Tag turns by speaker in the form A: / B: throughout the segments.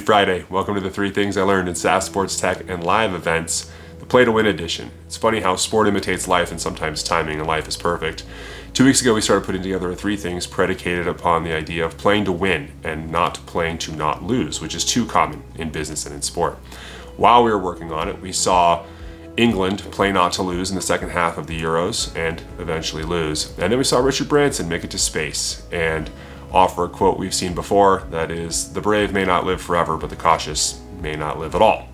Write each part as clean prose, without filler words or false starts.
A: Friday. Welcome to the 3 things I learned in Saas sports tech and live events, the Play to Win edition. It's funny how sport imitates life and sometimes timing and life is perfect. 2 weeks ago we started putting together 3 things predicated upon the idea of playing to win and not playing to not lose, which is too common in business and in sport. While we were working on it, we saw England play not to lose in the second half of the Euros and eventually lose. And then we saw Richard Branson make it to space and offer a quote we've seen before, that is, the brave may not live forever, but the cautious may not live at all.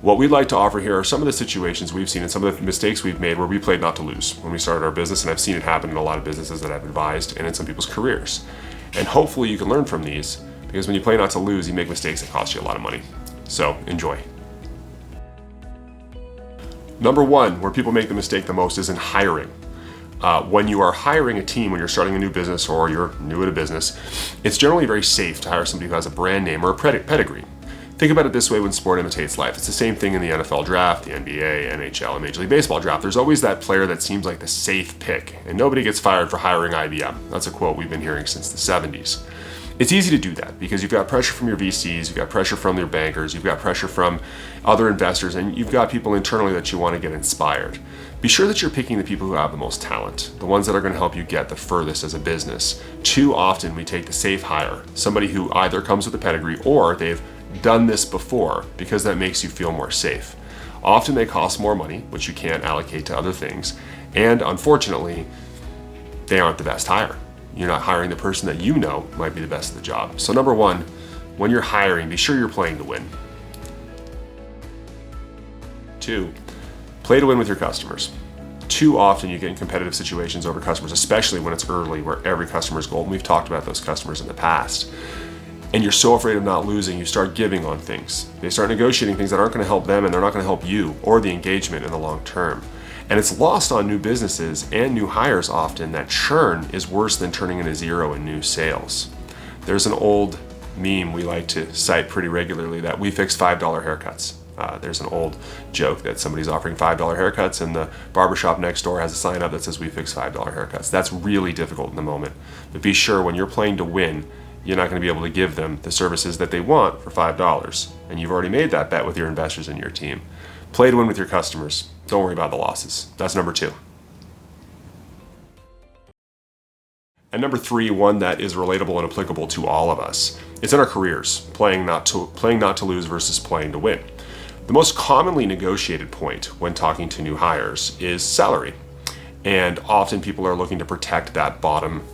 A: What we'd like to offer here are some of the situations we've seen and some of the mistakes we've made where we played not to lose when we started our business, and I've seen it happen in a lot of businesses that I've advised and in some people's careers. And hopefully you can learn from these, because when you play not to lose, you make mistakes that cost you a lot of money. So enjoy. Number 1, where people make the mistake the most, is in hiring. When you are hiring a team, when you're starting a new business or you're new at a business, it's generally very safe to hire somebody who has a brand name or a pedigree. Think about it this way when sport imitates life. It's the same thing in the NFL draft, the NBA, NHL, and Major League Baseball draft. There's always that player that seems like the safe pick, and nobody gets fired for hiring IBM. That's a quote we've been hearing since the 70s. It's easy to do that because you've got pressure from your VCs, you've got pressure from your bankers, you've got pressure from other investors, and you've got people internally that you want to get inspired. Be sure that you're picking the people who have the most talent, the ones that are going to help you get the furthest as a business. Too often we take the safe hire, somebody who either comes with a pedigree or they've done this before, because that makes you feel more safe. Often they cost more money, which you can't allocate to other things, and unfortunately, they aren't the best hire. You're not hiring the person that you know might be the best at the job. So number 1, when you're hiring, be sure you're playing to win. 2, play to win with your customers. Too often you get in competitive situations over customers, especially when it's early, where every customer is gold. And we've talked about those customers in the past. And you're so afraid of not losing, you start giving on things. They start negotiating things that aren't going to help them, and they're not going to help you or the engagement in the long term. And it's lost on new businesses and new hires often that churn is worse than turning in a 0 in new sales. There's an old meme we like to cite pretty regularly that we fix $5 haircuts. There's an old joke that somebody's offering $5 haircuts and the barbershop next door has a sign up that says we fix $5 haircuts. That's really difficult in the moment. But be sure when you're playing to win, you're not going to be able to give them the services that they want for $5. And you've already made that bet with your investors and your team. Play to win with your customers. Don't worry about the losses. That's number 2. And number 3, one that is relatable and applicable to all of us. It's in our careers, playing not to lose versus playing to win. The most commonly negotiated point when talking to new hires is salary. And often people are looking to protect that bottom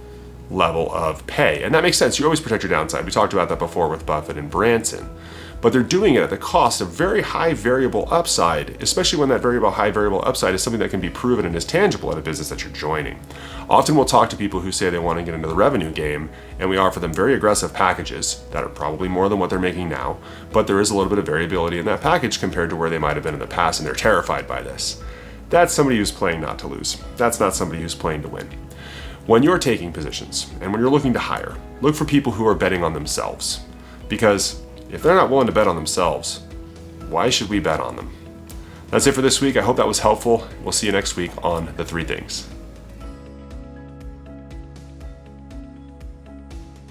A: level of pay. And that makes sense. You always protect your downside. We talked about that before with Buffett and Branson. But they're doing it at the cost of very high variable upside, especially when that high variable upside is something that can be proven and is tangible at a business that you're joining. Often we'll talk to people who say they want to get into the revenue game, and we offer them very aggressive packages that are probably more than what they're making now, but there is a little bit of variability in that package compared to where they might have been in the past, and they're terrified by this. That's somebody who's playing not to lose. That's not somebody who's playing to win. When you're taking positions and when you're looking to hire, look for people who are betting on themselves. Because if they're not willing to bet on themselves, why should we bet on them? That's it for this week. I hope that was helpful. We'll see you next week on The 3 Things.